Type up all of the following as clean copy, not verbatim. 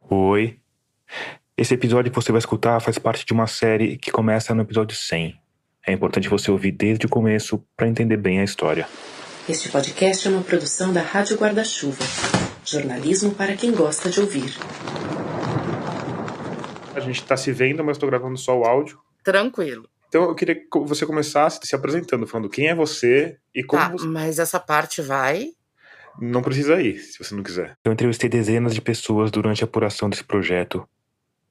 Oi. Esse episódio que você vai escutar faz parte de uma série que começa no episódio 100. É importante você ouvir desde o começo para entender bem a história. Este podcast é uma produção da Rádio Guarda-Chuva. Jornalismo para quem gosta de ouvir. A gente tá se vendo, mas tô gravando só o áudio. Tranquilo. Então eu queria que você começasse se apresentando, falando quem é você e como Tá, você... mas essa parte vai... Não precisa ir, se você não quiser. Eu entrevistei dezenas de pessoas durante a apuração desse projeto.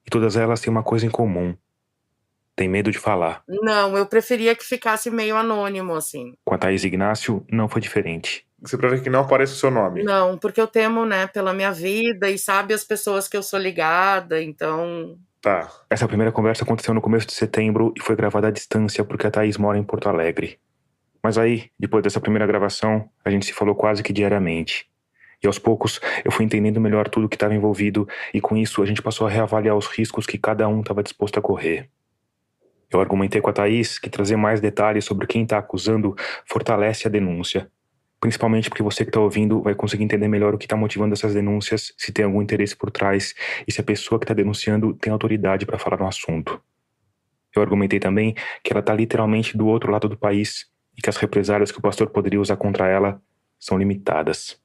E todas elas têm uma coisa em comum. Tem medo de falar. Não, eu preferia que ficasse meio anônimo, assim. Com a Thaís Ignácio, não foi diferente. Você prefere que não apareça o seu nome? Não, porque eu temo, né, pela minha vida e sabe as pessoas que eu sou ligada, então... Tá. Essa primeira conversa aconteceu no começo de setembro e foi gravada à distância porque a Thaís mora em Porto Alegre. Mas aí, depois dessa primeira gravação, a gente se falou quase que diariamente. E aos poucos, eu fui entendendo melhor tudo que estava envolvido e com isso a gente passou a reavaliar os riscos que cada um estava disposto a correr. Eu argumentei com a Thaís que trazer mais detalhes sobre quem está acusando fortalece a denúncia. Principalmente porque você que está ouvindo vai conseguir entender melhor o que está motivando essas denúncias, se tem algum interesse por trás e se a pessoa que está denunciando tem autoridade para falar no assunto. Eu argumentei também que ela está literalmente do outro lado do país e que as represálias que o pastor poderia usar contra ela são limitadas.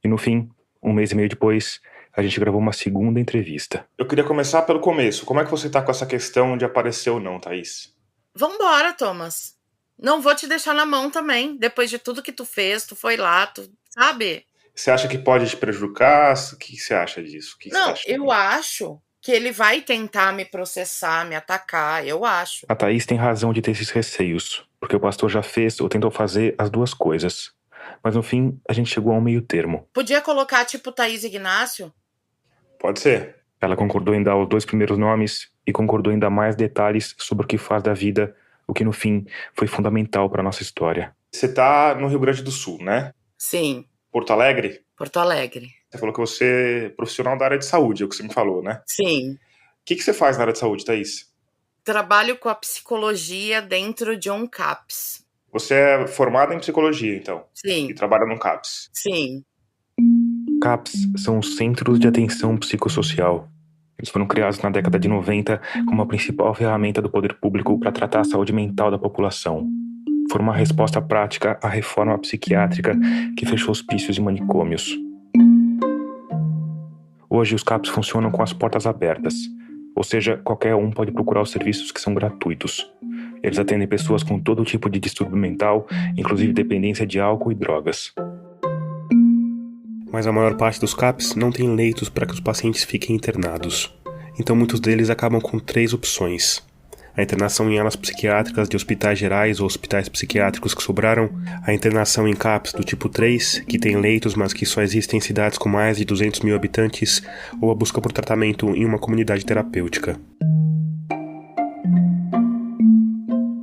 E no fim, um mês e meio depois, a gente gravou uma segunda entrevista. Eu queria começar pelo começo. Como é que você tá com essa questão de aparecer ou não, Thaís? Vambora, Thomas. Não vou te deixar na mão também. Depois de tudo que tu fez, tu foi lá, tu sabe? Você acha que pode te prejudicar? O que você acha disso? Não, eu acho que ele vai tentar me processar, me atacar, eu acho. A Thaís tem razão de ter esses receios, porque o pastor já fez ou tentou fazer as duas coisas. Mas no fim, a gente chegou a um meio termo. Podia colocar tipo Thaís Ignácio? Pode ser. Ela concordou em dar os dois primeiros nomes e concordou em dar mais detalhes sobre o que faz da vida, o que no fim foi fundamental para nossa história. Você tá no Rio Grande do Sul, né? Sim. Porto Alegre? Porto Alegre. Você falou que você é profissional da área de saúde, é o que você me falou, né? Sim. O que você faz na área de saúde, Thaís? Trabalho com a psicologia dentro de um CAPS. Você é formada em psicologia, então? Sim. E trabalha num CAPS? Sim. CAPS são os Centros de Atenção Psicossocial. Eles foram criados na década de 90 como a principal ferramenta do poder público para tratar a saúde mental da população. Foram uma resposta prática à reforma psiquiátrica que fechou hospícios e manicômios. Hoje os CAPS funcionam com as portas abertas, ou seja, qualquer um pode procurar os serviços que são gratuitos. Eles atendem pessoas com todo tipo de distúrbio mental, inclusive dependência de álcool e drogas. Mas a maior parte dos CAPs não tem leitos para que os pacientes fiquem internados. Então muitos deles acabam com 3 opções. A internação em alas psiquiátricas de hospitais gerais ou hospitais psiquiátricos que sobraram, a internação em CAPs do tipo 3, que tem leitos mas que só existem em cidades com mais de 200 mil habitantes, ou a busca por tratamento em uma comunidade terapêutica.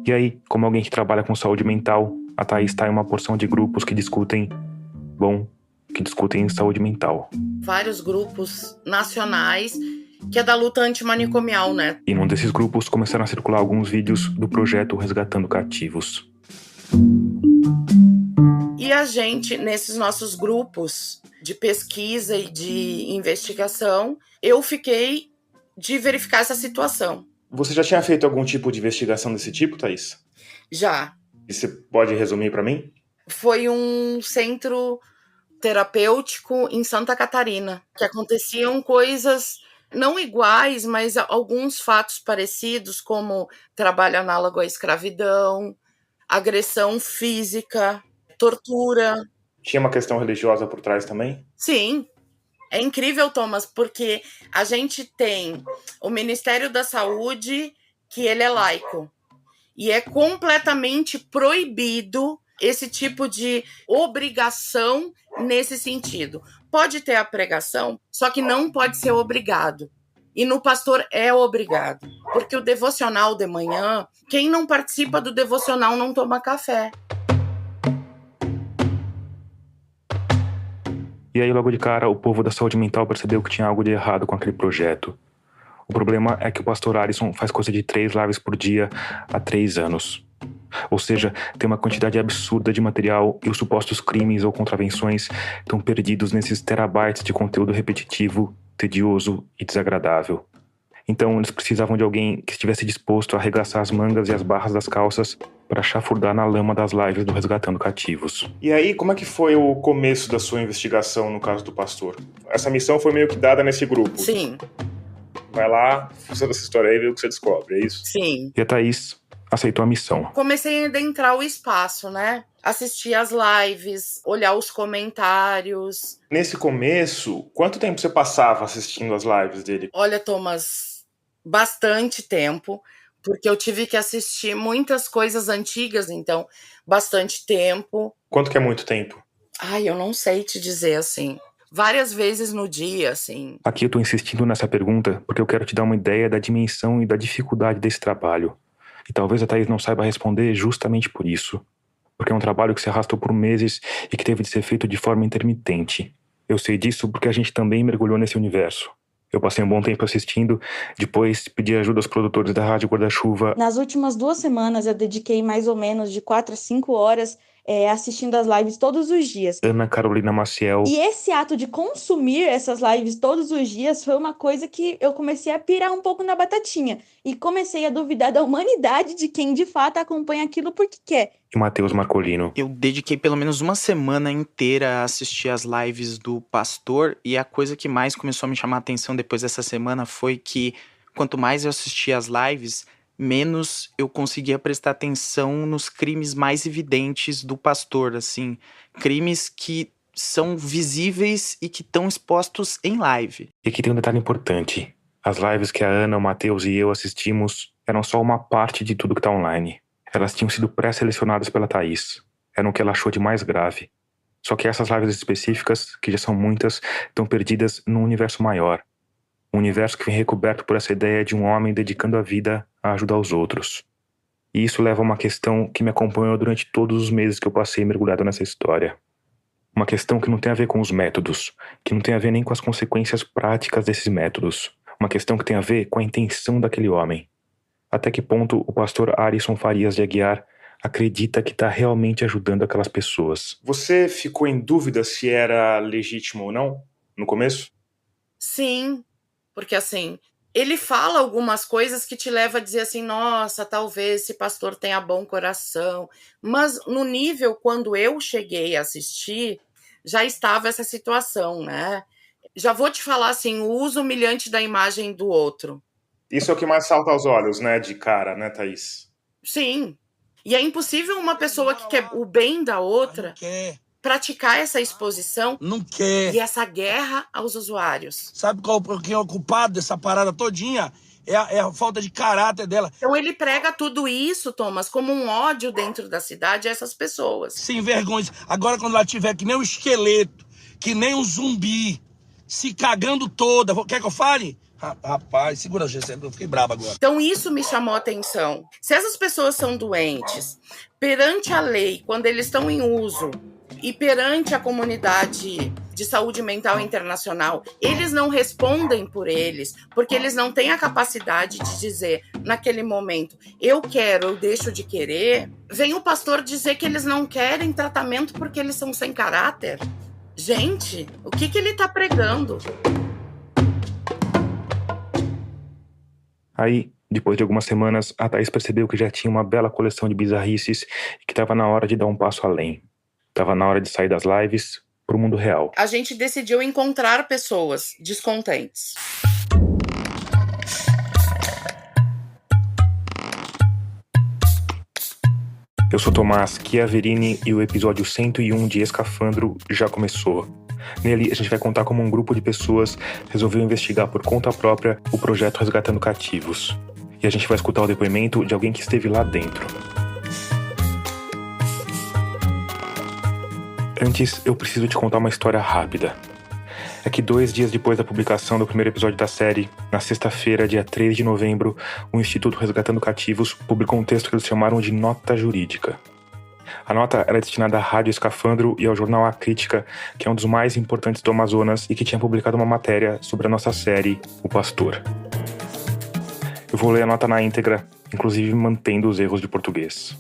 E aí, como alguém que trabalha com saúde mental, a Thaís está em uma porção de grupos que discutem saúde mental. Vários grupos nacionais que é da luta antimanicomial, né? E num desses grupos começaram a circular alguns vídeos do projeto Resgatando Cativos. E a gente, nesses nossos grupos de pesquisa e de investigação, eu fiquei de verificar essa situação. Você já tinha feito algum tipo de investigação desse tipo, Thaís? Já. E você pode resumir para mim? Foi um centro terapêutico em Santa Catarina, que aconteciam coisas não iguais, mas alguns fatos parecidos, como trabalho análogo à escravidão, agressão física, tortura. Tinha uma questão religiosa por trás também? Sim. É incrível, Thomas, porque a gente tem o Ministério da Saúde, que ele é laico, e é completamente proibido esse tipo de obrigação nesse sentido. Pode ter a pregação, só que não pode ser obrigado. E no pastor é obrigado, porque o devocional de manhã, quem não participa do devocional não toma café. E aí, logo de cara, o povo da saúde mental percebeu que tinha algo de errado com aquele projeto. O problema é que o pastor Alisson faz coisa de 3 lives por dia há 3 anos. Ou seja, tem uma quantidade absurda de material e os supostos crimes ou contravenções estão perdidos nesses terabytes de conteúdo repetitivo tedioso e desagradável. Então eles precisavam de alguém que estivesse disposto a arregaçar as mangas e as barras das calças para chafurdar na lama das lives do Resgatando Cativos. E aí, como é que foi o começo da sua investigação no caso do pastor? Essa missão foi meio que dada nesse grupo. Sim. Vai lá, fuça dessa história aí e vê o que você descobre, é isso? Sim. E a Thaís aceitou a missão. Comecei a adentrar o espaço, né? Assistir as lives, olhar os comentários. Nesse começo, quanto tempo você passava assistindo as lives dele? Olha, Thomas, bastante tempo, porque eu tive que assistir muitas coisas antigas, então, bastante tempo. Quanto que é muito tempo? Ai, eu não sei te dizer, assim. Várias vezes no dia, assim. Aqui eu tô insistindo nessa pergunta porque eu quero te dar uma ideia da dimensão e da dificuldade desse trabalho. E talvez a Thaís não saiba responder justamente por isso. Porque é um trabalho que se arrastou por meses e que teve de ser feito de forma intermitente. Eu sei disso porque a gente também mergulhou nesse universo. Eu passei um bom tempo assistindo, depois pedi ajuda aos produtores da Rádio Guarda-Chuva. Nas últimas 2 semanas eu dediquei mais ou menos de 4 a 5 horas assistindo as lives todos os dias. Ana Carolina Maciel. E esse ato de consumir essas lives todos os dias foi uma coisa que eu comecei a pirar um pouco na batatinha. E comecei a duvidar da humanidade de quem de fato acompanha aquilo porque quer. E Matheus Marcolino. Eu dediquei pelo menos uma semana inteira a assistir as lives do pastor, e a coisa que mais começou a me chamar a atenção depois dessa semana foi que quanto mais eu assistia as lives, menos eu conseguia prestar atenção nos crimes mais evidentes do pastor, assim, crimes que são visíveis e que estão expostos em live. E aqui tem um detalhe importante. As lives que a Ana, o Matheus e eu assistimos eram só uma parte de tudo que tá online. Elas tinham sido pré-selecionadas pela Thaís. Eram o que ela achou de mais grave. Só que essas lives específicas, que já são muitas, estão perdidas num universo maior. Um universo que vem recoberto por essa ideia de um homem dedicando a vida a ajudar os outros. E isso leva a uma questão que me acompanhou durante todos os meses que eu passei mergulhado nessa história. Uma questão que não tem a ver com os métodos, que não tem a ver nem com as consequências práticas desses métodos. Uma questão que tem a ver com a intenção daquele homem. Até que ponto o pastor Arisson Farias de Aguiar acredita que está realmente ajudando aquelas pessoas. Você ficou em dúvida se era legítimo ou não, no começo? Sim, porque assim, ele fala algumas coisas que te levam a dizer assim, nossa, talvez esse pastor tenha bom coração. Mas no nível, quando eu cheguei a assistir, já estava essa situação, né? Já vou te falar assim, o uso humilhante da imagem do outro. Isso é o que mais salta aos olhos, né, de cara, né, Thaís? Sim. E é impossível uma pessoa que quer o bem da outra praticar essa exposição e essa guerra aos usuários. Sabe quem é o culpado dessa parada todinha? É a falta de caráter dela. Então ele prega tudo isso, Thomas, como um ódio dentro da cidade a essas pessoas. Sem vergonha. Agora quando ela tiver que nem um esqueleto, que nem um zumbi, se cagando toda, quer que eu fale? Rapaz, segura a GC, eu fiquei brabo agora. Então isso me chamou a atenção. Se essas pessoas são doentes, perante a lei, quando eles estão em uso, e perante a comunidade de saúde mental internacional, eles não respondem por eles, porque eles não têm a capacidade de dizer, naquele momento, eu quero, eu deixo de querer. Vem o pastor dizer que eles não querem tratamento porque eles são sem caráter. Gente, o que ele está pregando? Aí, depois de algumas semanas, a Thaís percebeu que já tinha uma bela coleção de bizarrices e que estava na hora de dar um passo além. Estava na hora de sair das lives para o mundo real. A gente decidiu encontrar pessoas descontentes. Eu sou Tomás Chiaverini e o episódio 101 de Escafandro já começou. Nele, a gente vai contar como um grupo de pessoas resolveu investigar por conta própria o projeto Resgatando Cativos. E a gente vai escutar o depoimento de alguém que esteve lá dentro. Antes, eu preciso te contar uma história rápida. É que 2 dias depois da publicação do primeiro episódio da série, na sexta-feira, dia 3 de novembro, o Instituto Resgatando Cativos publicou um texto que eles chamaram de nota jurídica. A nota era destinada à Rádio Escafandro e ao jornal A Crítica, que é um dos mais importantes do Amazonas e que tinha publicado uma matéria sobre a nossa série, O Pastor. Eu vou ler a nota na íntegra, inclusive mantendo os erros de português.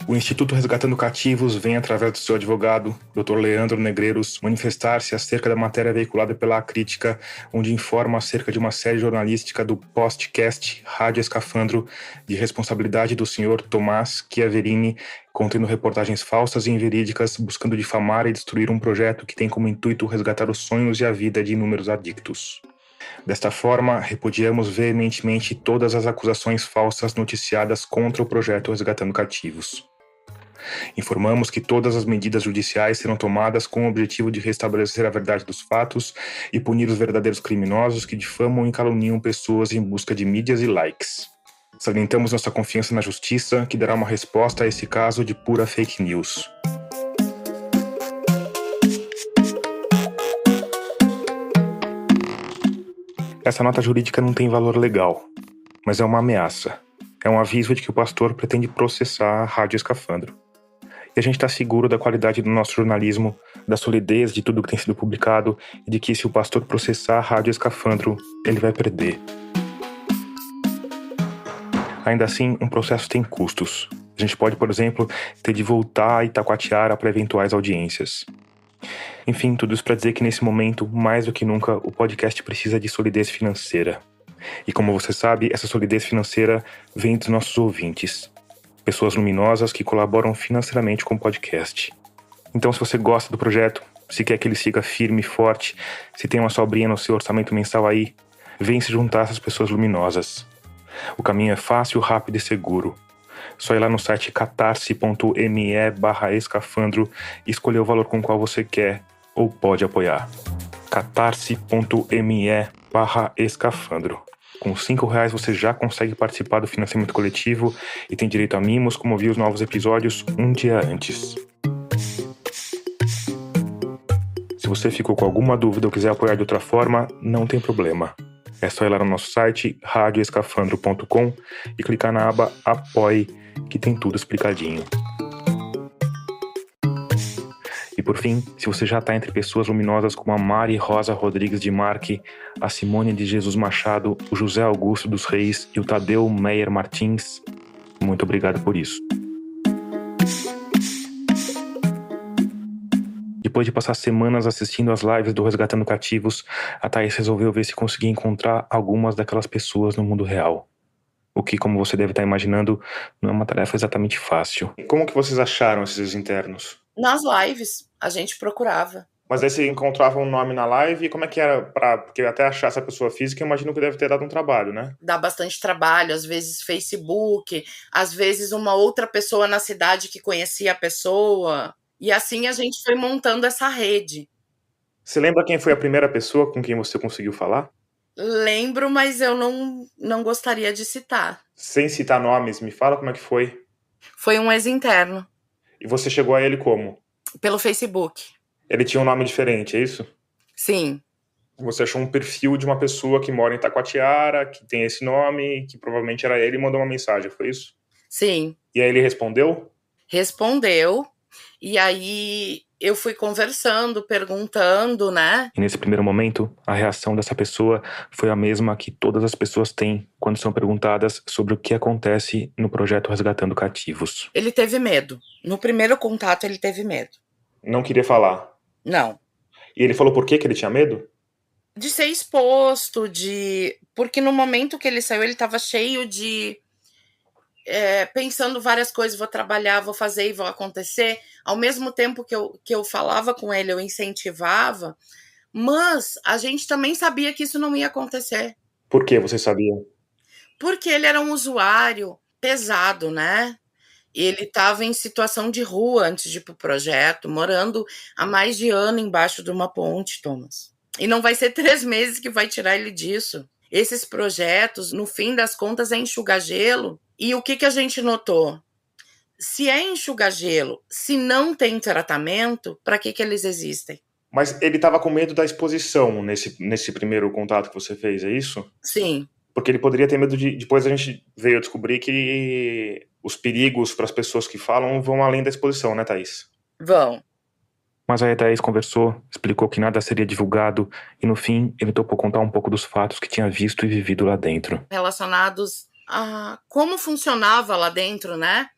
O Instituto Resgatando Cativos vem, através do seu advogado, Dr. Leandro Negreiros, manifestar-se acerca da matéria veiculada pela Crítica, onde informa acerca de uma série jornalística do podcast Rádio Escafandro, de responsabilidade do senhor Tomás Chiaverini, contendo reportagens falsas e inverídicas, buscando difamar e destruir um projeto que tem como intuito resgatar os sonhos e a vida de inúmeros adictos. Desta forma, repudiamos veementemente todas as acusações falsas noticiadas contra o projeto Resgatando Cativos. Informamos que todas as medidas judiciais serão tomadas com o objetivo de restabelecer a verdade dos fatos e punir os verdadeiros criminosos que difamam e caluniam pessoas em busca de mídias e likes. Salientamos nossa confiança na justiça, que dará uma resposta a esse caso de pura fake news. Essa nota jurídica não tem valor legal, mas é uma ameaça. É um aviso de que o pastor pretende processar a Rádio Escafandro. E a gente está seguro da qualidade do nosso jornalismo, da solidez de tudo que tem sido publicado e de que se o pastor processar a Rádio Escafandro, ele vai perder. Ainda assim, um processo tem custos. A gente pode, por exemplo, ter de voltar a Itacoatiara para eventuais audiências. Enfim, tudo isso para dizer que nesse momento, mais do que nunca, o podcast precisa de solidez financeira. E como você sabe, essa solidez financeira vem dos nossos ouvintes. Pessoas luminosas que colaboram financeiramente com o podcast. Então, se você gosta do projeto, se quer que ele siga firme e forte, se tem uma sobrinha no seu orçamento mensal aí, vem se juntar a essas pessoas luminosas. O caminho é fácil, rápido e seguro. Só ir lá no site catarse.me/escafandro e escolher o valor com o qual você quer ou pode apoiar. catarse.me/escafandro. Com R$5 você já consegue participar do financiamento coletivo e tem direito a mimos como ouvir os novos episódios um dia antes. Se você ficou com alguma dúvida ou quiser apoiar de outra forma, não tem problema. É só ir lá no nosso site, radioescafandro.com, e clicar na aba Apoie, que tem tudo explicadinho. E por fim, se você já está entre pessoas luminosas como a Mari Rosa Rodrigues de Marque, a Simone de Jesus Machado, o José Augusto dos Reis e o Tadeu Meyer Martins, muito obrigado por isso. Depois de passar semanas assistindo às lives do Resgatando Cativos, a Thaís resolveu ver se conseguia encontrar algumas daquelas pessoas no mundo real. O que, como você deve estar imaginando, não é uma tarefa exatamente fácil. Como que vocês acharam esses internos? Nas lives, a gente procurava. Mas aí você encontrava um nome na live e como é que era porque até achar essa pessoa física, eu imagino que deve ter dado um trabalho, né? Dá bastante trabalho, às vezes Facebook, às vezes uma outra pessoa na cidade que conhecia a pessoa. E assim a gente foi montando essa rede. Você lembra quem foi a primeira pessoa com quem você conseguiu falar? Lembro, mas eu não gostaria de citar. Sem citar nomes, me fala como é que foi. Foi um ex-interno. E você chegou a ele como? Pelo Facebook. Ele tinha um nome diferente, é isso? Sim. Você achou um perfil de uma pessoa que mora em Itacoatiara, que tem esse nome, que provavelmente era ele, e mandou uma mensagem, foi isso? Sim. E aí ele respondeu? Respondeu. E aí eu fui conversando, perguntando, né? E nesse primeiro momento, a reação dessa pessoa foi a mesma que todas as pessoas têm quando são perguntadas sobre o que acontece no projeto Resgatando Cativos. Ele teve medo. No primeiro contato, ele teve medo. Não queria falar? Não. E ele falou por que ele tinha medo? De ser exposto, porque no momento que ele saiu, ele estava cheio de... pensando várias coisas, vou trabalhar, vou fazer e vou acontecer. Ao mesmo tempo que eu falava com ele, eu incentivava, mas a gente também sabia que isso não ia acontecer. Por que você sabia? Porque ele era um usuário pesado, né? Ele estava em situação de rua antes de ir pro projeto, morando há mais de ano embaixo de uma ponte, Thomas. E não vai ser 3 meses que vai tirar ele disso. Esses projetos, no fim das contas, é enxugar gelo. E o que a gente notou? Se é enxugar gelo, se não tem tratamento, para que eles existem? Mas ele estava com medo da exposição nesse primeiro contato que você fez, é isso? Sim. Porque ele poderia ter medo de... Depois a gente veio descobrir que os perigos para as pessoas que falam vão além da exposição, né, Thaís? Vão. Mas aí a Thaís conversou, explicou que nada seria divulgado e no fim ele topou contar um pouco dos fatos que tinha visto e vivido lá dentro. Relacionados a como funcionava lá dentro, né?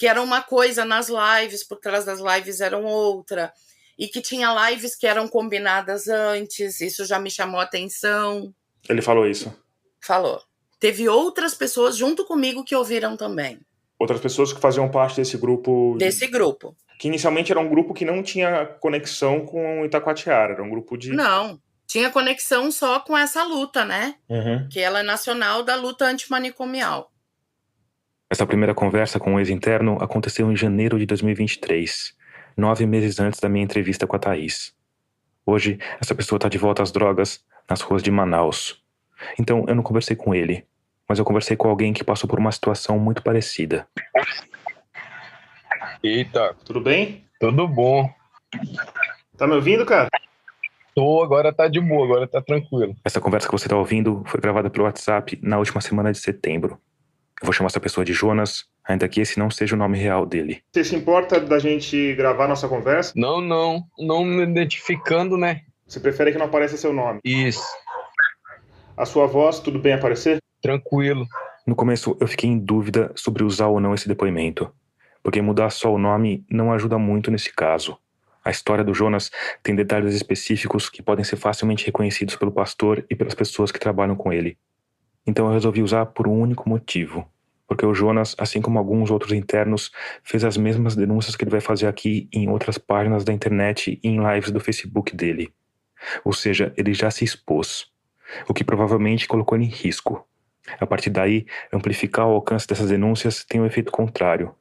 que era uma coisa nas lives, por trás das lives eram outra, e que tinha lives que eram combinadas antes, isso já me chamou a atenção. Ele falou isso. Falou. Teve outras pessoas junto comigo que ouviram também. Outras pessoas que faziam parte desse grupo. Desse grupo. Que inicialmente era um grupo que não tinha conexão com Itacoatiara, era um grupo de... Não, tinha conexão só com essa luta, né? Uhum. Que ela é nacional da luta antimanicomial. Essa primeira conversa com o ex-interno aconteceu em janeiro de 2023, 9 meses antes da minha entrevista com a Thaís. Hoje, essa pessoa está de volta às drogas nas ruas de Manaus. Então, eu não conversei com ele, mas eu conversei com alguém que passou por uma situação muito parecida. Eita, Tudo bem? tudo bom. Tá me ouvindo, cara? Tô, agora tá de boa, agora tá tranquilo. Essa conversa que você está ouvindo foi gravada pelo WhatsApp na última semana de setembro. Eu vou chamar essa pessoa de Jonas, ainda que esse não seja o nome real dele. Você se importa da gente gravar nossa conversa? Não me identificando, né? Você prefere que não apareça seu nome? Isso, A sua voz, tudo bem aparecer? tranquilo. No começo, eu fiquei em dúvida sobre usar ou não esse depoimento, porque mudar só o nome não ajuda muito nesse caso. A história do Jonas tem detalhes específicos que podem ser facilmente reconhecidos pelo pastor e pelas pessoas que trabalham com ele. Então eu resolvi usar por um único motivo, porque o Jonas, assim como alguns outros internos, fez as mesmas denúncias que ele vai fazer aqui em outras páginas da internet e em lives do Facebook dele. Ou seja, ele já se expôs, o que provavelmente colocou ele em risco. A partir daí, amplificar o alcance dessas denúncias tem um efeito contrário.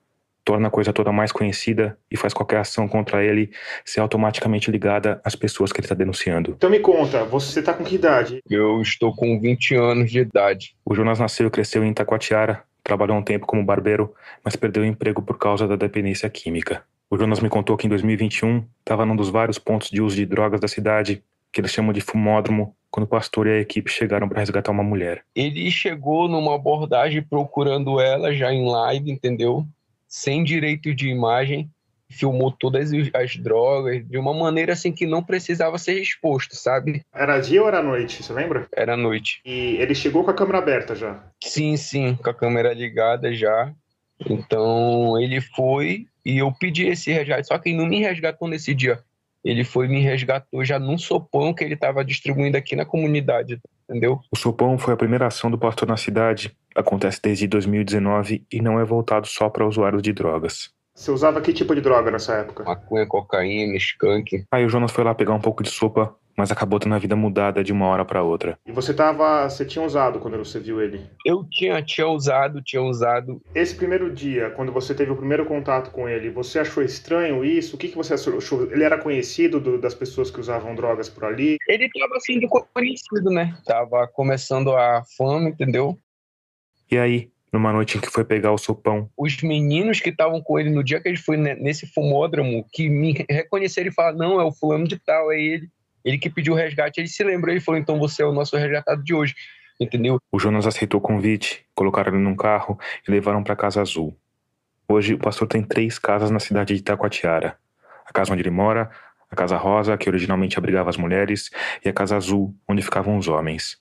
Torna a coisa toda mais conhecida e faz qualquer ação contra ele ser automaticamente ligada às pessoas que ele está denunciando. Então me conta, você tá com que idade? Eu estou com 20 anos de idade. O Jonas nasceu e cresceu em Itacoatiara, trabalhou um tempo como barbeiro, mas perdeu o emprego por causa da dependência química. O Jonas me contou que em 2021 estava num dos vários pontos de uso de drogas da cidade, que eles chamam de fumódromo, quando o pastor e a equipe chegaram para resgatar uma mulher. Ele chegou numa abordagem procurando ela já em live, entendeu? Sem direito de imagem, filmou todas as drogas de uma maneira assim que não precisava ser exposto, sabe? Era dia ou era noite, você lembra? Era noite. E ele chegou com a câmera aberta já. Sim, com a câmera ligada já. Então ele foi e eu pedi esse resgate, só que ele não me resgatou nesse dia. Ele foi e me resgatou já num sopão que ele estava distribuindo aqui na comunidade, entendeu? O sopão foi a primeira ação do pastor na cidade, acontece desde 2019 e não é voltado só para usuários de drogas. Você usava que tipo de droga nessa época? Maconha, cocaína, skunk. Aí o Jonas foi lá pegar um pouco de sopa, mas acabou tendo a vida mudada de uma hora para outra. E você tinha usado quando você viu ele? Eu tinha usado. Esse primeiro dia, quando você teve o primeiro contato com ele, você achou estranho isso? O que você achou? Ele era conhecido das pessoas que usavam drogas por ali? Ele estava sendo conhecido, né? Tava começando a fama, entendeu? E aí, numa noite em que foi pegar o sopão, Os meninos que estavam com ele no dia que ele foi nesse fumódromo, que me reconheceram e falaram, não, é o fulano de tal, é ele. Ele que pediu o resgate, ele se lembrou e falou, então você é o nosso resgatado de hoje, entendeu? o Jonas aceitou o convite, colocaram ele num carro e levaram para a Casa Azul. Hoje, o pastor tem 3 casas na cidade de Itacoatiara. A casa onde ele mora, a Casa Rosa, que originalmente abrigava as mulheres, e a Casa Azul, onde ficavam os homens.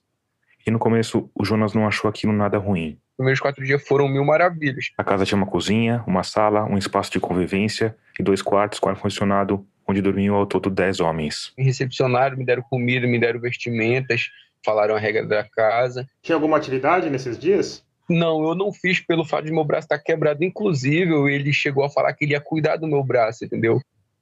E no começo, o Jonas não achou aquilo nada ruim. Os primeiros 4 dias foram 1000 maravilhas. A casa tinha uma cozinha, uma sala, um espaço de convivência e 2 quartos com ar-condicionado, onde dormiam ao todo 10 homens. Me recepcionaram, me deram comida, me deram vestimentas, falaram a regra da casa. Tinha alguma atividade nesses dias? Não, eu não fiz pelo fato de meu braço estar quebrado. Inclusive, ele chegou a falar que ele ia cuidar do meu braço, entendeu?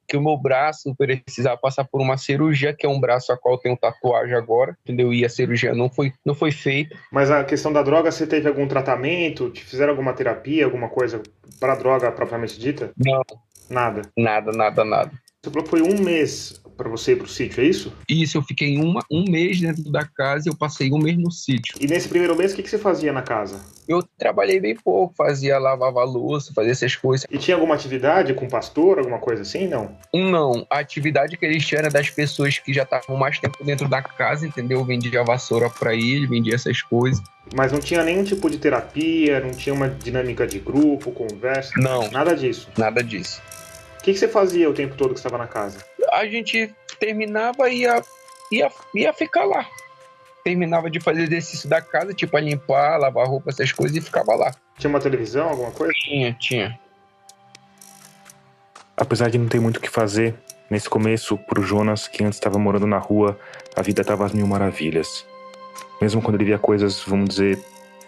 Que o meu braço precisava passar por uma cirurgia, que é um braço a qual eu tenho tatuagem agora, entendeu? E a cirurgia não foi feita. Mas a questão da droga, você teve algum tratamento? Te fizeram alguma terapia, alguma coisa para a droga propriamente dita? Não. Nada? Nada. Você falou que foi 1 mês para você ir pro sítio, é isso? Isso, eu fiquei um mês dentro da casa e eu passei 1 mês no sítio. E nesse primeiro mês, o que você fazia na casa? Eu trabalhei bem pouco, lavava louça, fazia essas coisas. E tinha alguma atividade com o pastor, alguma coisa assim, não? Não, a atividade que eles tinham era das pessoas que já estavam mais tempo dentro da casa, entendeu? Eu vendia vassoura pra ele, vendia essas coisas. Mas não tinha nenhum tipo de terapia, não tinha uma dinâmica de grupo, conversa? Não. Nada disso? Nada disso. O que você fazia o tempo todo que você estava na casa? A gente terminava e ia ficar lá. Terminava de fazer exercício da casa, tipo a limpar, lavar roupa, essas coisas, e ficava lá. Tinha uma televisão, alguma coisa? Tinha. Apesar de não ter muito o que fazer, nesse começo, pro Jonas, que antes estava morando na rua, a vida estava às mil maravilhas. Mesmo quando ele via coisas, vamos dizer,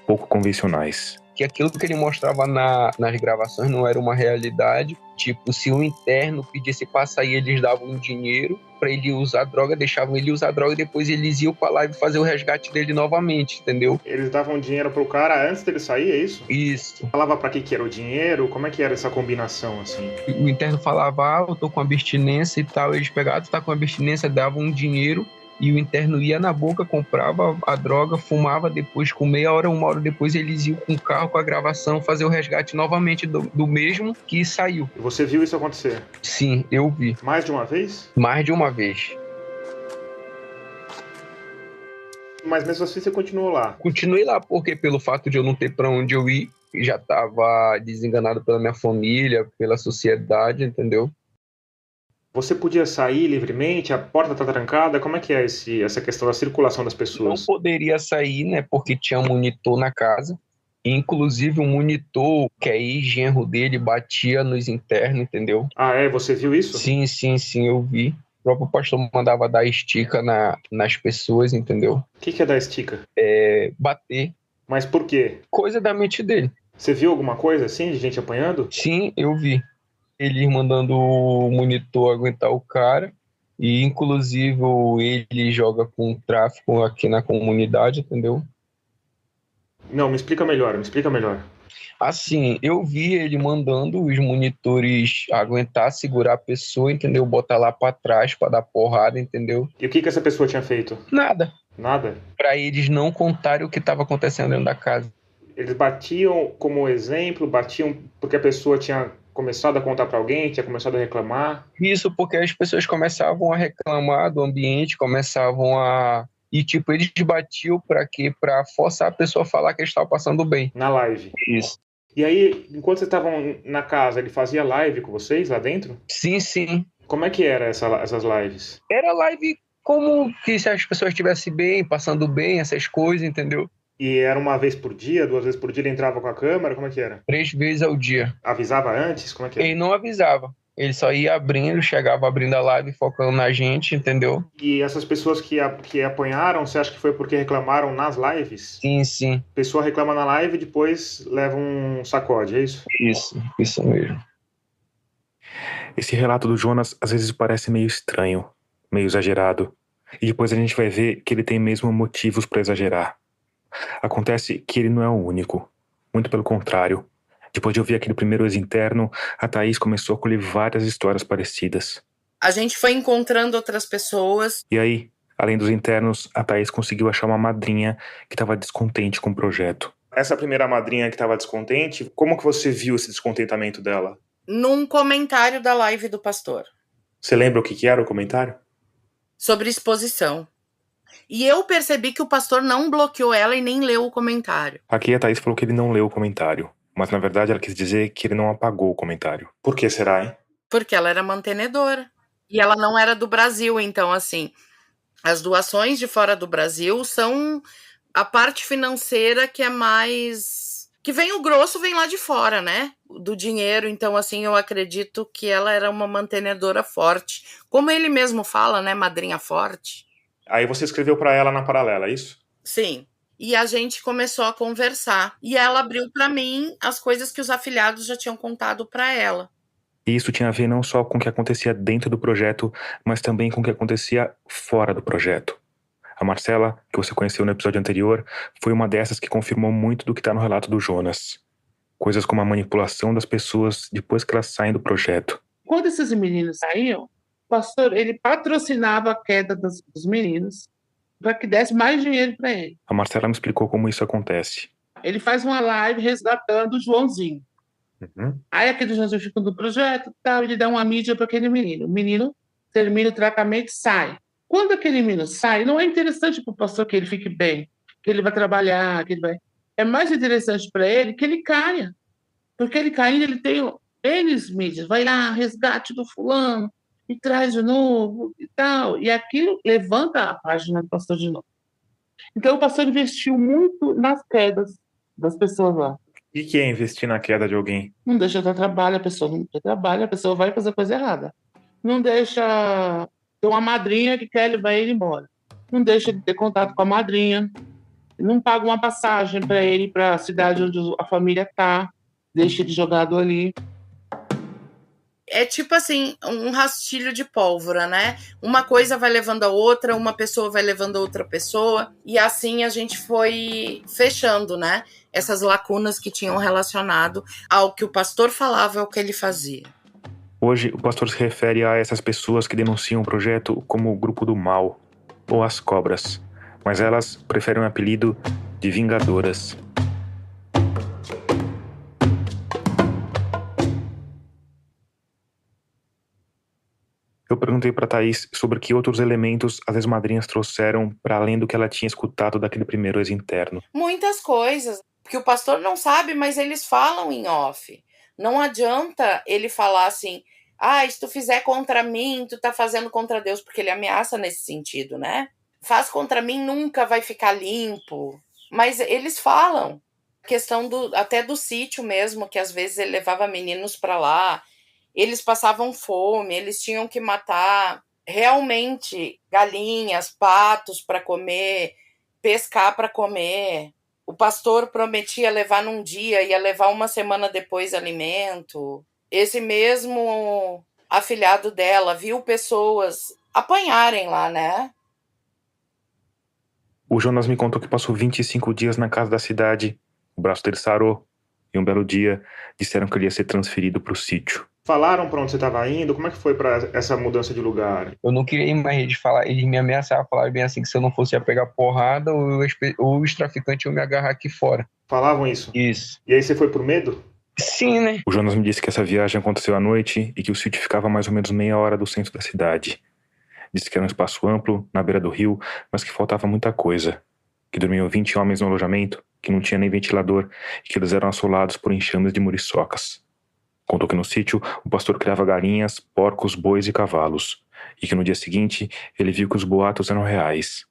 pouco convencionais. Que aquilo que ele mostrava nas gravações não era uma realidade. Tipo, se um interno pedisse pra sair, eles davam dinheiro pra ele usar droga, deixavam ele usar droga e depois eles iam pra live fazer o resgate dele novamente, entendeu? Eles davam dinheiro pro cara antes dele sair, é isso? Isso. Falava pra que era o dinheiro? Como é que era essa combinação, assim? O interno falava, eu tô com abstinência e tal. Eles pegavam, tu tá com abstinência, davam um dinheiro. E o interno ia na boca, comprava a droga, fumava, depois com meia hora, uma hora depois eles iam com o carro, com a gravação, fazer o resgate novamente do mesmo que saiu. E você viu isso acontecer? Sim, eu vi. Mais de uma vez? Mais de uma vez. Mas mesmo assim você continuou lá? Continuei lá porque pelo fato de eu não ter pra onde eu ir, já estava desenganado pela minha família, pela sociedade, entendeu? Você podia sair livremente? A porta tá trancada? Como é que é essa questão da circulação das pessoas? Não poderia sair, né? Porque tinha um monitor na casa. Inclusive, o monitor, que é ex-genro dele, batia nos internos, entendeu? Ah, é? Você viu isso? Sim, eu vi. O próprio pastor mandava dar estica nas pessoas, entendeu? O que é dar estica? Bater. Mas por quê? Coisa da mente dele. Você viu alguma coisa assim, de gente apanhando? Sim, eu vi. Ele mandando o monitor aguentar o cara. E, inclusive, ele joga com tráfico aqui na comunidade, entendeu? Não, me explica melhor. Assim, eu vi ele mandando os monitores aguentar, segurar a pessoa, entendeu? Botar lá pra trás pra dar porrada, entendeu? E o que essa pessoa tinha feito? Nada. Nada? Pra eles não contarem o que estava acontecendo dentro da casa. Eles batiam como exemplo, batiam porque a pessoa tinha começado a contar pra alguém, tinha começado a reclamar? Isso porque as pessoas começavam a reclamar do ambiente, começavam a... E, tipo, eles batiam pra quê? Pra forçar a pessoa a falar que eles estavam passando bem. Na live? Isso. E aí, enquanto vocês estavam na casa, ele fazia live com vocês lá dentro? Sim. Como é que era essas lives? Era live como que se as pessoas estivessem bem, passando bem, essas coisas, entendeu? E era uma vez por dia, 2 vezes por dia ele entrava com a câmera? Como é que era? 3 vezes ao dia. Avisava antes? Como é que era? Ele não avisava. Ele só ia abrindo, chegava abrindo a live, focando na gente, entendeu? E essas pessoas que apanharam, você acha que foi porque reclamaram nas lives? Sim. A pessoa reclama na live e depois leva um sacode, é isso? Isso mesmo. Esse relato do Jonas às vezes parece meio estranho, meio exagerado. E depois a gente vai ver que ele tem mesmo motivos para exagerar. Acontece que ele não é o único. Muito pelo contrário. Depois de ouvir aquele primeiro ex-interno, a Thaís começou a colher várias histórias parecidas. A gente foi encontrando outras pessoas. E aí, além dos internos, a Thaís conseguiu achar uma madrinha que estava descontente com o projeto. Essa primeira madrinha que estava descontente, como que você viu esse descontentamento dela? Num comentário da live do pastor. Você lembra o que era o comentário? Sobre exposição. E eu percebi que o pastor não bloqueou ela e nem leu o comentário. Aqui a Thaís falou que ele não leu o comentário. Mas na verdade ela quis dizer que ele não apagou o comentário. Por que será, hein? Porque ela era mantenedora. E ela não era do Brasil, então assim, as doações de fora do Brasil são a parte financeira que é mais... que vem o grosso, vem lá de fora, né? Do dinheiro, então assim, eu acredito que ela era uma mantenedora forte. Como ele mesmo fala, né? Madrinha forte. Aí você escreveu pra ela na paralela, é isso? Sim. E a gente começou a conversar. E ela abriu pra mim as coisas que os afiliados já tinham contado pra ela. E isso tinha a ver não só com o que acontecia dentro do projeto, mas também com o que acontecia fora do projeto. A Marcela, que você conheceu no episódio anterior, foi uma dessas que confirmou muito do que está no relato do Jonas. Coisas como a manipulação das pessoas depois que elas saem do projeto. Quando esses meninos saíam, o pastor ele patrocinava a queda dos meninos para que desse mais dinheiro para ele. A Marcela me explicou como isso acontece. Ele faz uma live resgatando o Joãozinho. Aí aquele Joãozinho fica do projeto, tal, ele dá uma mídia para aquele menino. O menino termina o tratamento e sai. Quando aquele menino sai, não é interessante para o pastor que ele fique bem, que ele vai trabalhar, que ele vai... É mais interessante para ele que ele caia. Porque ele caindo, ele tem N mídias. Vai lá, resgate do fulano, e traz de novo e tal. E aquilo levanta a página do pastor de novo. Então, o pastor investiu muito nas quedas das pessoas lá. O que é investir na queda de alguém? Não deixa dar trabalho, a pessoa não tem trabalho, a pessoa vai fazer coisa errada. Não deixa ter uma madrinha que quer levar ele embora. Não deixa de ter contato com a madrinha. Não paga uma passagem para ele ir para a cidade onde a família está. Deixa ele jogado ali. É tipo assim, um rastilho de pólvora, né? Uma coisa vai levando a outra, uma pessoa vai levando a outra pessoa, e assim a gente foi fechando, né? Essas lacunas que tinham relacionado ao que o pastor falava, ao que ele fazia. Hoje, o pastor se refere a essas pessoas que denunciam o projeto como o grupo do mal, ou as cobras, mas elas preferem o apelido de vingadoras. Eu perguntei para Thaís sobre que outros elementos as ex-madrinhas trouxeram para além do que ela tinha escutado daquele primeiro ex-interno. Muitas coisas, que o pastor não sabe, mas eles falam em off. Não adianta ele falar assim, se tu fizer contra mim, tu tá fazendo contra Deus, porque ele ameaça nesse sentido, né? Faz contra mim, nunca vai ficar limpo. Mas eles falam. Questão até do sítio mesmo, que às vezes ele levava meninos para lá. Eles passavam fome, eles tinham que matar realmente galinhas, patos para comer, pescar para comer. O pastor prometia levar num dia, ia levar uma semana depois alimento. Esse mesmo afilhado dela viu pessoas apanharem lá, né? O Jonas me contou que passou 25 dias na casa da cidade, o braço dele sarou, e um belo dia disseram que ele ia ser transferido para o sítio. Falaram para onde você estava indo? Como é que foi para essa mudança de lugar? Eu não queria ir mais de falar, eles me ameaçavam, falaram bem assim que se eu não fosse ia pegar porrada ou os traficantes iam me agarrar aqui fora. Falavam isso? Isso. E aí você foi por medo? Sim, né? O Jonas me disse que essa viagem aconteceu à noite e que o sítio ficava a mais ou menos meia hora do centro da cidade. Disse que era um espaço amplo, na beira do rio, mas que faltava muita coisa. Que dormiam 20 homens no alojamento, que não tinha nem ventilador e que eles eram assolados por enxames de muriçocas. Contou que no sítio o pastor criava galinhas, porcos, bois e cavalos, e que no dia seguinte ele viu que os boatos eram reais,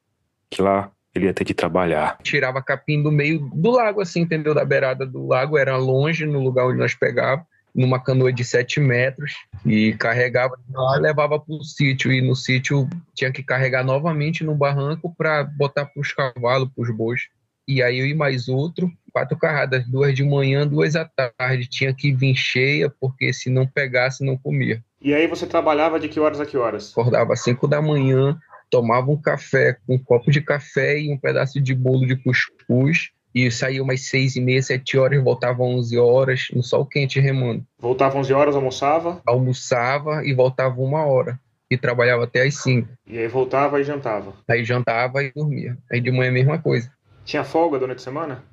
que lá ele ia ter de trabalhar. Tirava capim do meio do lago, assim, entendeu? Da beirada do lago, era longe, no lugar onde nós pegávamos, numa canoa de 7 metros, e carregava lá e levava para o sítio, e no sítio tinha que carregar novamente no barranco para botar para os cavalos, para os bois. E aí eu e mais outro, 4 carradas, 2 de manhã, 2 à tarde. Tinha que vir cheia, porque se não pegasse, não comia. E aí você trabalhava de que horas a que horas? Acordava às 5 da manhã, tomava um café, com um copo de café e um pedaço de bolo de cuscuz. E saía umas 6h30, 7 horas, voltava 11 horas, no sol quente remando. Voltava 11 horas, almoçava? Almoçava e voltava 1 hora. E trabalhava até às 5. E aí voltava e jantava? Aí jantava e dormia. Aí de manhã a mesma coisa. Tinha folga durante a semana?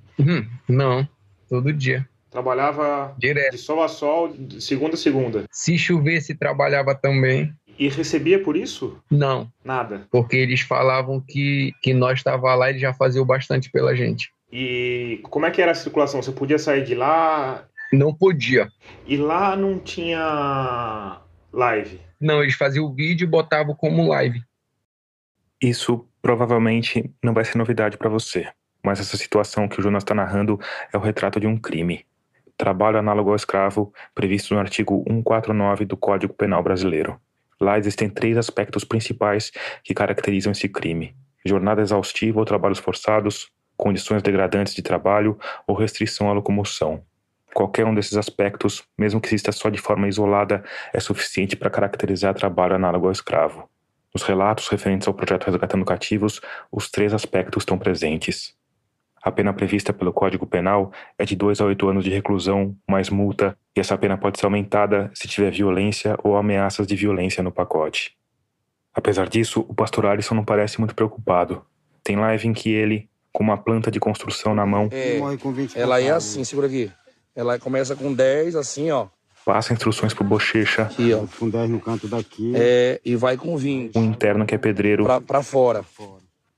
Não, todo dia. Trabalhava direto, de sol a sol, de segunda a segunda? Se chovesse, trabalhava também. E recebia por isso? Não. Nada? Porque eles falavam que nós estava lá e eles já faziam bastante pela gente. E como é que era a circulação? Você podia sair de lá? Não podia. E lá não tinha live? Não, eles faziam o vídeo e botavam como live. Isso provavelmente não vai ser novidade para você, mas essa situação que o Jonas está narrando é o retrato de um crime. Trabalho análogo ao escravo, previsto no artigo 149 do Código Penal Brasileiro. Lá existem 3 aspectos principais que caracterizam esse crime: jornada exaustiva ou trabalhos forçados, condições degradantes de trabalho ou restrição à locomoção. Qualquer um desses aspectos, mesmo que exista só de forma isolada, é suficiente para caracterizar trabalho análogo ao escravo. Nos relatos referentes ao projeto Resgatando Cativos, os 3 aspectos estão presentes. A pena prevista pelo Código Penal é de 2 a 8 anos de reclusão, mais multa, e essa pena pode ser aumentada se tiver violência ou ameaças de violência no pacote. Apesar disso, o pastor Alisson não parece muito preocupado. Tem live em que ele, com uma planta de construção na mão, ela é assim, segura aqui. Ela começa com 10, assim, ó. Passa instruções pro Bochecha. Aqui, ó. Com 10 no canto daqui. E vai com 20. Um interno que é pedreiro. Pra fora.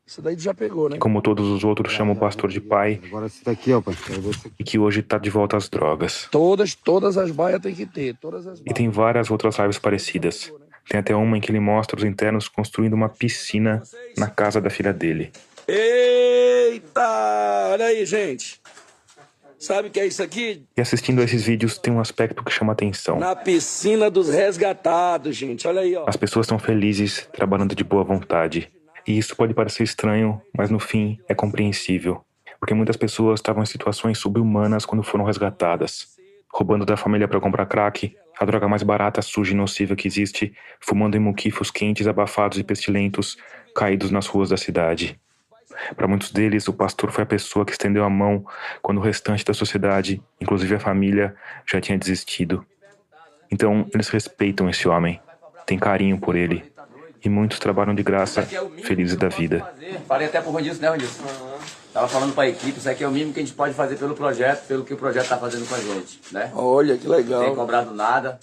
Isso daí já pegou, né? Como todos os outros, chama o pastor de pai. Agora esse daqui, ó, pai. E que hoje tá de volta às drogas. Todas as baias tem que ter. E tem várias outras lives parecidas. Tem até uma em que ele mostra os internos construindo uma piscina na casa da filha dele. Eita! Olha aí, gente. Sabe o que é isso aqui? E assistindo a esses vídeos tem um aspecto que chama atenção. Na piscina dos resgatados, gente. Olha aí, ó. As pessoas estão felizes, trabalhando de boa vontade. E isso pode parecer estranho, mas no fim é compreensível. Porque muitas pessoas estavam em situações subhumanas quando foram resgatadas. Roubando da família para comprar crack, a droga mais barata, suja e nociva que existe, fumando em muquifos quentes, abafados e pestilentos, caídos nas ruas da cidade. Para muitos deles, o pastor foi a pessoa que estendeu a mão quando o restante da sociedade, inclusive a família, já tinha desistido. Então, eles respeitam esse homem, têm carinho por ele, e muitos trabalham de graça, felizes da vida. Falei até pro Rondilson, né, Rondilson? Tava falando para a equipe, isso aqui é o mínimo que a gente pode fazer pelo projeto, pelo que o projeto está fazendo com a gente, né? Olha, que legal. Não tem cobrado nada.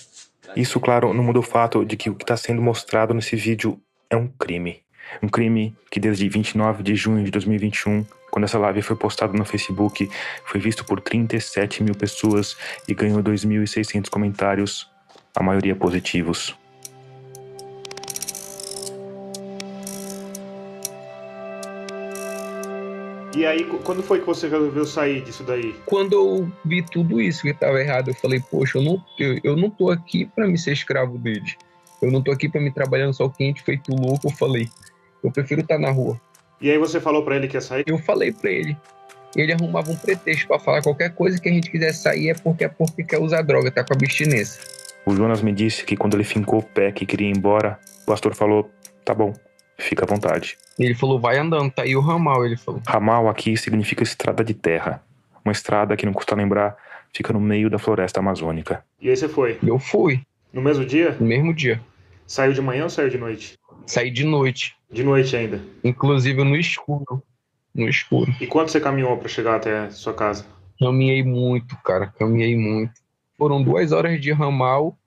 Isso, claro, não muda o fato de que o que está sendo mostrado nesse vídeo é um crime. Um crime que desde 29 de junho de 2021, quando essa live foi postada no Facebook, foi visto por 37 mil pessoas e ganhou 2.600 comentários, a maioria positivos. E aí, quando foi que você resolveu sair disso daí? Quando eu vi tudo isso que estava errado, eu falei, poxa, eu não tô aqui para me ser escravo deles. Eu não tô aqui para me trabalhar no sol quente, feito louco. Eu falei, eu prefiro estar na rua. E aí você falou para ele que ia sair? Eu falei para ele. Ele arrumava um pretexto para falar qualquer coisa que a gente quisesse sair é porque quer usar droga, tá com abstinência. O Jonas me disse que quando ele fincou o pé que queria ir embora, o pastor falou, tá bom, fica à vontade. Ele falou, vai andando, tá aí o ramal, ele falou. Ramal aqui significa estrada de terra. Uma estrada que, não custa lembrar, fica no meio da floresta amazônica. E aí você foi? Eu fui. No mesmo dia? No mesmo dia. Saiu de manhã ou saiu de noite? Saí de noite. De noite ainda? Inclusive no escuro. No escuro. E quanto você caminhou para chegar até a sua casa? Caminhei muito, cara. Caminhei muito. Foram 2 horas de ramal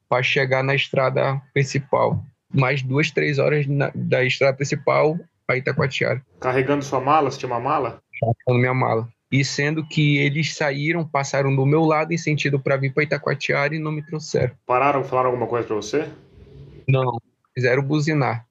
para chegar na estrada principal. Mais 2, 3 horas da estrada principal para Itacoatiara. Carregando sua mala? Você tinha uma mala? Carregando minha mala. E sendo que eles saíram, passaram do meu lado em sentido para vir para Itacoatiara e não me trouxeram. Pararam, falaram alguma coisa para você? Não, fizeram buzinar.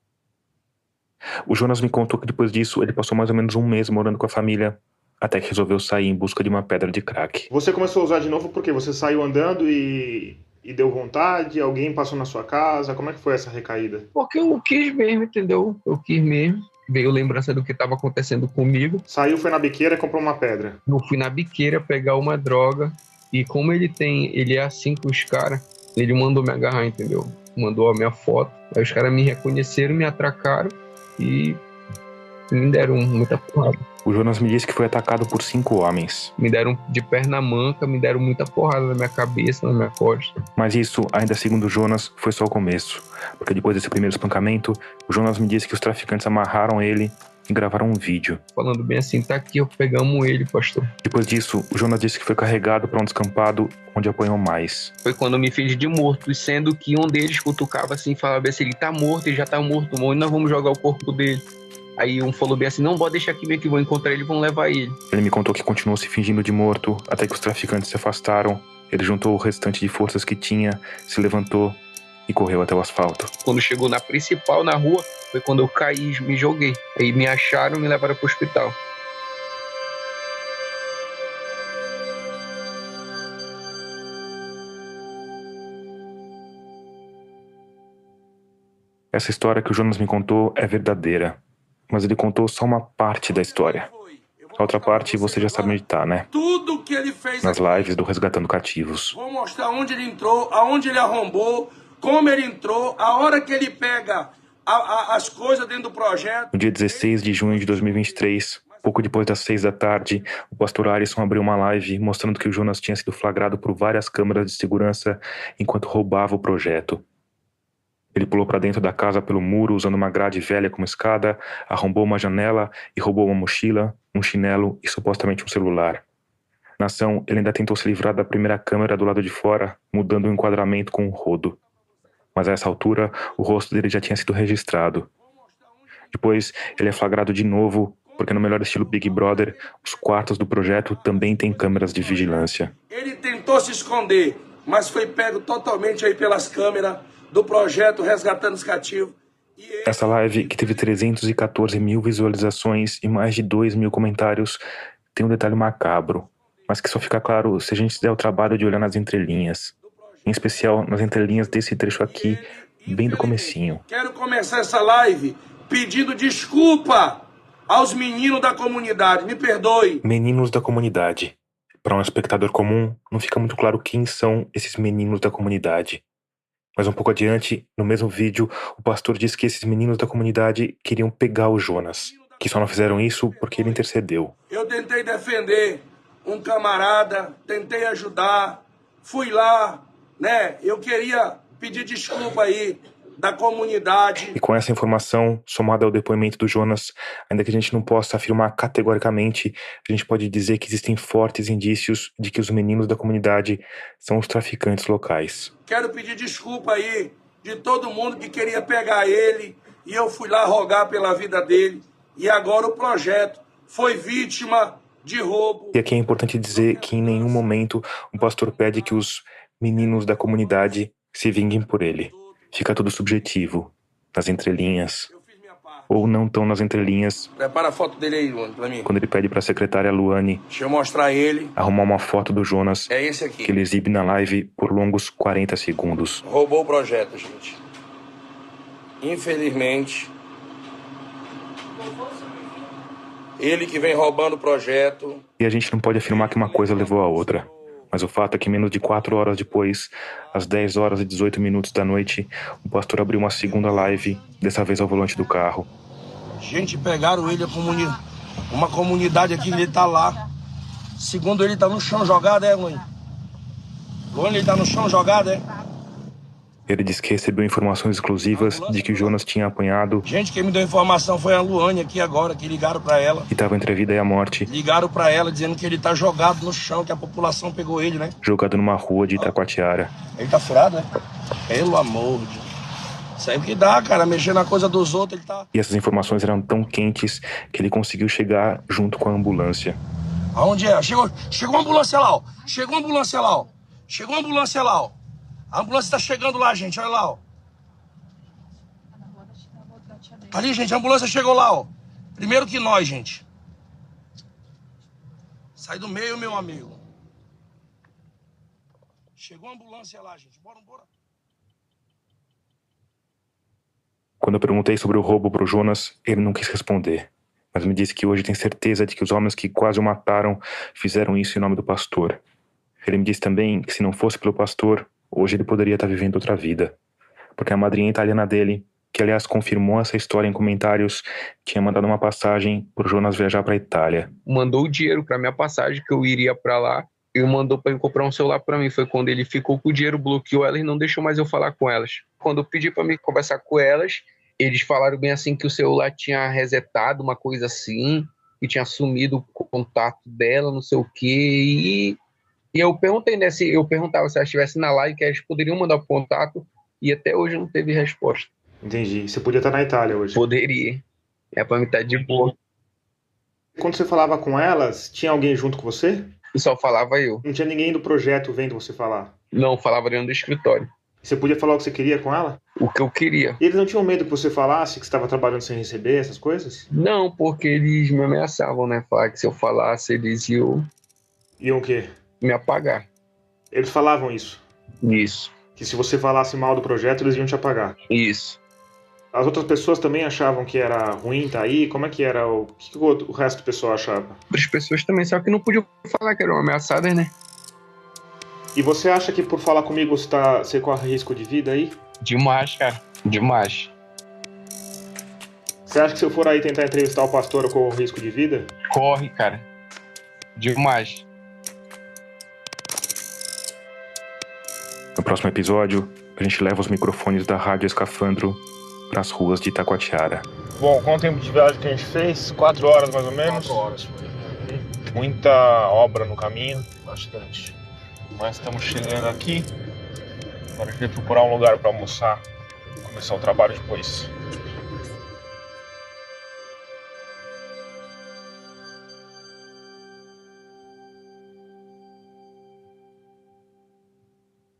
O Jonas me contou que depois disso ele passou mais ou menos um mês morando com a família, até que resolveu sair em busca de uma pedra de crack. Você começou a usar de novo porque você saiu andando e deu vontade? Alguém passou na sua casa? Como é que foi essa recaída? Porque eu quis mesmo, entendeu? Eu quis mesmo. Veio lembrança do que estava acontecendo comigo. Saiu, foi na biqueira e comprou uma pedra. Eu fui na biqueira pegar uma droga. E como ele é assim com os caras, ele mandou me agarrar, entendeu? Mandou a minha foto. Aí os caras me reconheceram, me atracaram e me deram muita porrada. O Jonas me disse que foi atacado por 5 homens. Me deram de perna manca, me deram muita porrada na minha cabeça, na minha costa. Mas isso, ainda segundo o Jonas, foi só o começo. Porque depois desse primeiro espancamento, o Jonas me disse que os traficantes amarraram ele e gravaram um vídeo. Falando bem assim, tá aqui, pegamos ele, pastor. Depois disso, o Jonas disse que foi carregado para um descampado onde apanhou mais. Foi quando eu me fiz de morto, e sendo que um deles cutucava assim, falava assim, ele tá morto, ele já tá morto, e nós vamos jogar o corpo dele. Aí um falou bem assim, não, pode deixar aqui, bem que vão encontrar ele, vão levar ele. Ele me contou que continuou se fingindo de morto, até que os traficantes se afastaram. Ele juntou o restante de forças que tinha, se levantou e correu até o asfalto. Quando chegou na principal, na rua, foi quando eu caí e me joguei. Aí me acharam e me levaram pro hospital. Essa história que o Jonas me contou é verdadeira, mas ele contou só uma parte da história. A outra parte você já sabe onde tá, né? Tudo que ele fez nas lives do Resgatando Cativos. Vou mostrar onde ele entrou, aonde ele arrombou, como ele entrou, a hora que ele pega as coisas dentro do projeto. No dia 16 de junho de 2023, pouco depois das 6 da tarde, o pastor Alisson abriu uma live mostrando que o Jonas tinha sido flagrado por várias câmeras de segurança enquanto roubava o projeto. Ele pulou para dentro da casa pelo muro usando uma grade velha como escada, arrombou uma janela e roubou uma mochila, um chinelo e supostamente um celular. Na ação, ele ainda tentou se livrar da primeira câmera do lado de fora, mudando o enquadramento com um rodo. Mas a essa altura, o rosto dele já tinha sido registrado. Depois, ele é flagrado de novo, porque no melhor estilo Big Brother, os quartos do projeto também têm câmeras de vigilância. Ele tentou se esconder, mas foi pego totalmente aí pelas câmeras do projeto Resgatando os Cativos. Essa live, que teve 314 mil visualizações e mais de 2 mil comentários, tem um detalhe macabro. mas que só fica claro se a gente der o trabalho de olhar nas entrelinhas. Em especial nas entrelinhas desse trecho aqui, bem do comecinho. Quero começar essa live pedindo desculpa aos meninos da comunidade. Me perdoe. Meninos da comunidade. Para um espectador comum, não fica muito claro quem são esses meninos da comunidade. Mas um pouco adiante, no mesmo vídeo, o pastor diz que esses meninos da comunidade queriam pegar o Jonas, que só não fizeram isso porque ele intercedeu. Eu tentei defender um camarada, tentei ajudar, fui lá, né? Eu queria pedir desculpa aí da comunidade. E com essa informação, somada ao depoimento do Jonas, ainda que a gente não possa afirmar categoricamente, a gente pode dizer que existem fortes indícios de que os meninos da comunidade são os traficantes locais. Quero pedir desculpa aí de todo mundo que queria pegar ele, e eu fui lá rogar pela vida dele, e agora o projeto foi vítima de roubo. E aqui é importante dizer que em nenhum momento o pastor pede que os meninos da comunidade se vinguem por ele. Fica tudo subjetivo, nas entrelinhas, ou não tão nas entrelinhas. Prepara a foto dele aí, Luane, pra mim. Quando ele pede pra secretária Luane Deixa eu mostrar ele. arrumar uma foto do Jonas, É esse aqui. que ele exibe na live por longos 40 segundos. Roubou o projeto, gente. Infelizmente, ele que vem roubando o projeto. E a gente não pode afirmar que uma coisa levou a outra. Mas o fato é que menos de 4 horas depois, às 10 horas e 18 minutos da noite, o pastor abriu uma segunda live, dessa vez ao volante do carro. Gente, pegaram ele, uma comunidade aqui, ele tá lá. Segundo ele, tá no chão jogado, Luane? Luane, ele tá no chão jogado, Ele disse que recebeu informações exclusivas de que o Jonas tinha apanhado. Gente, quem me deu informação foi a Luane aqui agora, que ligaram pra ela. E estava entre a vida e a morte. Ligaram pra ela dizendo que ele tá jogado no chão, que a população pegou ele, né? Jogado numa rua de Itacoatiara. Ele tá furado, né? Pelo amor de Deus. Isso aí que dá, cara, mexer na coisa dos outros, ele tá... E essas informações eram tão quentes que ele conseguiu chegar junto com a ambulância. Aonde é? Chegou uma ambulância lá, ó. Chegou uma ambulância lá, ó. Chegou uma ambulância lá, ó. A ambulância tá chegando lá, gente, olha lá, ó. Ali, gente, a ambulância chegou lá, ó. Primeiro que nós, gente. Sai do meio, meu amigo. Chegou a ambulância lá, gente. Bora. Quando eu perguntei sobre o roubo pro Jonas, ele não quis responder. Mas me disse que hoje tem certeza de que os homens que quase o mataram fizeram isso em nome do pastor. Ele me disse também que se não fosse pelo pastor, hoje ele poderia estar vivendo outra vida. Porque a madrinha italiana dele, que aliás confirmou essa história em comentários, tinha mandado uma passagem pro Jonas viajar pra Itália. Mandou o dinheiro pra minha passagem, que eu iria pra lá. E mandou pra ele comprar um celular pra mim. Foi quando ele ficou com o dinheiro, bloqueou elas e não deixou mais eu falar com elas. Quando eu pedi pra mim conversar com elas, eles falaram bem assim que o celular tinha resetado, uma coisa assim, que tinha sumido o contato dela, não sei o quê. E eu perguntei, né, eu perguntava se elas estivessem na live, que elas poderiam mandar o contato, e até hoje não teve resposta. Entendi. Você podia estar na Itália hoje? Poderia. É pra mim estar de boa. Quando você falava com elas, tinha alguém junto com você? E só falava eu. Não tinha ninguém do projeto vendo você falar? Não, falava dentro do escritório. Você podia falar o que você queria com ela? O que eu queria. E eles não tinham medo que você falasse que você estava trabalhando sem receber, essas coisas? Não, porque eles me ameaçavam, né? Falar que se eu falasse, eles iam... Iam o quê? Me apagar. Eles falavam isso? Isso. Que se você falasse mal do projeto, eles iam te apagar? Isso. As outras pessoas também achavam que era ruim tá aí? Como é que era? O que o resto do pessoal achava? Outras pessoas também, só que não podiam falar que eram ameaçadas, né? E você acha que por falar comigo você corre risco de vida aí? Demais, cara. Demais. Você acha que se eu for aí tentar entrevistar o pastor, eu corro risco de vida? Corre, cara. Demais. No próximo episódio, a gente leva os microfones da Rádio Escafandro para as ruas de Itacoatiara. Bom, qual o tempo de viagem que a gente fez? 4 horas mais ou menos? 4 horas. Muita obra no caminho. Bastante. Mas estamos chegando aqui. Agora a gente vai procurar um lugar para almoçar. Começar o trabalho depois.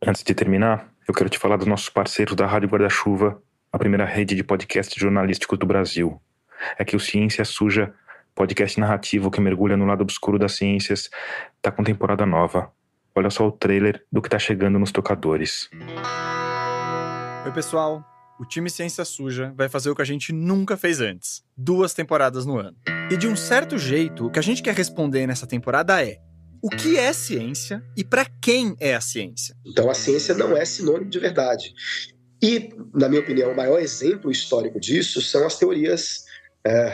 Antes de terminar, eu quero te falar dos nossos parceiros da Rádio Guarda-Chuva, a primeira rede de podcast jornalísticos do Brasil. É que o Ciência Suja podcast narrativo que mergulha no lado obscuro das ciências, tá com temporada nova. Olha só o trailer do que tá chegando nos tocadores. Oi, pessoal. O time Ciência Suja vai fazer o que a gente nunca fez antes. 2 temporadas no ano. E de um certo jeito, o que a gente quer responder nessa temporada é: o que é ciência e para quem é a ciência? Então a ciência não é sinônimo de verdade. E, na minha opinião, o maior exemplo histórico disso são as teorias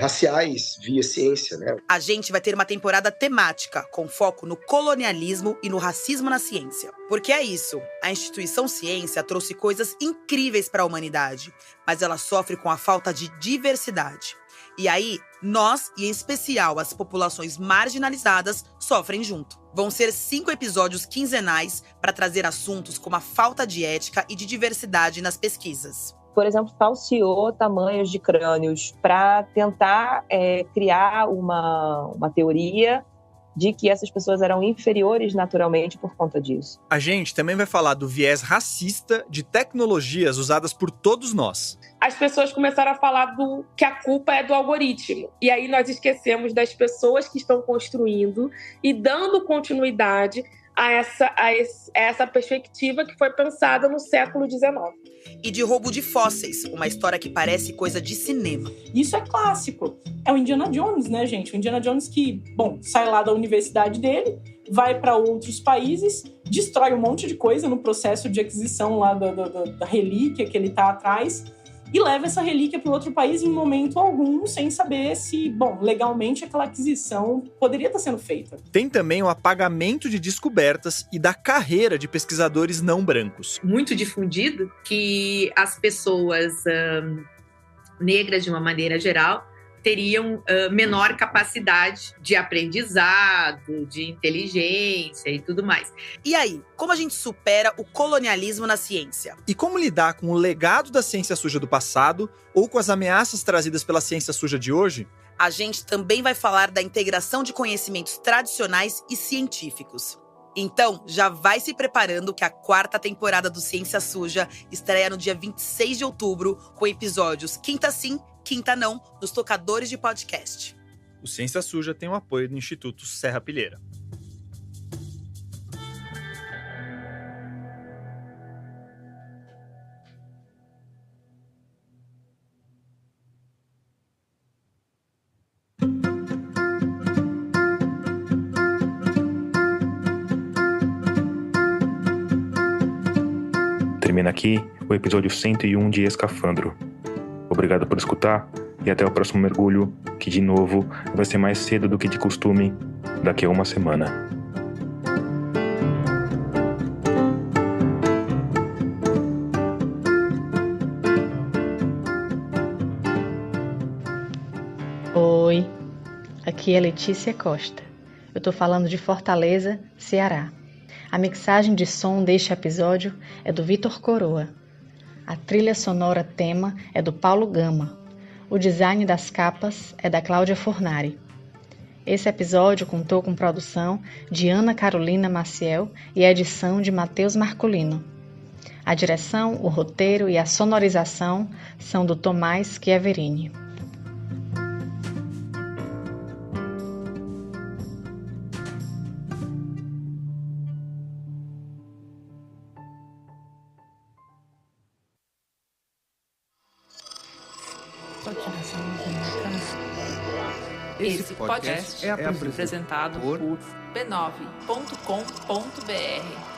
raciais via ciência, né? A gente vai ter uma temporada temática, com foco no colonialismo e no racismo na ciência. Porque é isso, a instituição ciência trouxe coisas incríveis para a humanidade, mas ela sofre com a falta de diversidade. E aí, nós, e em especial as populações marginalizadas, sofrem junto. Vão ser 5 episódios quinzenais para trazer assuntos como a falta de ética e de diversidade nas pesquisas. Por exemplo, falseou tamanhos de crânios para tentar criar uma teoria de que essas pessoas eram inferiores naturalmente por conta disso. A gente também vai falar do viés racista de tecnologias usadas por todos nós. As pessoas começaram a falar que a culpa é do algoritmo. E aí nós esquecemos das pessoas que estão construindo e dando continuidade a essa perspectiva que foi pensada no século XIX. E de roubo de fósseis, uma história que parece coisa de cinema. Isso é clássico. É o Indiana Jones, né, gente? O Indiana Jones que, sai lá da universidade dele, vai para outros países, destrói um monte de coisa no processo de aquisição lá da relíquia que ele tá atrás, e leva essa relíquia para outro país em momento algum, sem saber se, legalmente aquela aquisição poderia estar sendo feita. Tem também o apagamento de descobertas e da carreira de pesquisadores não brancos. Muito difundido que as pessoas negras, de uma maneira geral, teriam menor capacidade de aprendizado, de inteligência e tudo mais. E aí, como a gente supera o colonialismo na ciência? E como lidar com o legado da ciência suja do passado ou com as ameaças trazidas pela ciência suja de hoje? A gente também vai falar da integração de conhecimentos tradicionais e científicos. Então, já vai se preparando que a 4ª temporada do Ciência Suja estreia no dia 26 de outubro, com episódios quinta sim, quinta não, nos tocadores de podcast. O Ciência Suja tem o apoio do Instituto Serra Pilheira. Termina aqui o episódio 101 de Escafandro. Obrigado por escutar e até o próximo mergulho, que de novo vai ser mais cedo do que de costume, daqui a uma semana. Oi, aqui é Letícia Costa. Eu tô falando de Fortaleza, Ceará. A mixagem de som deste episódio é do Vitor Coroa. A trilha sonora tema é do Paulo Gama. O design das capas é da Cláudia Fornari. Esse episódio contou com produção de Ana Carolina Maciel e a edição de Matheus Marculino. A direção, o roteiro e a sonorização são do Tomás Chiaverini. Esse podcast é apresentado por b9.com.br.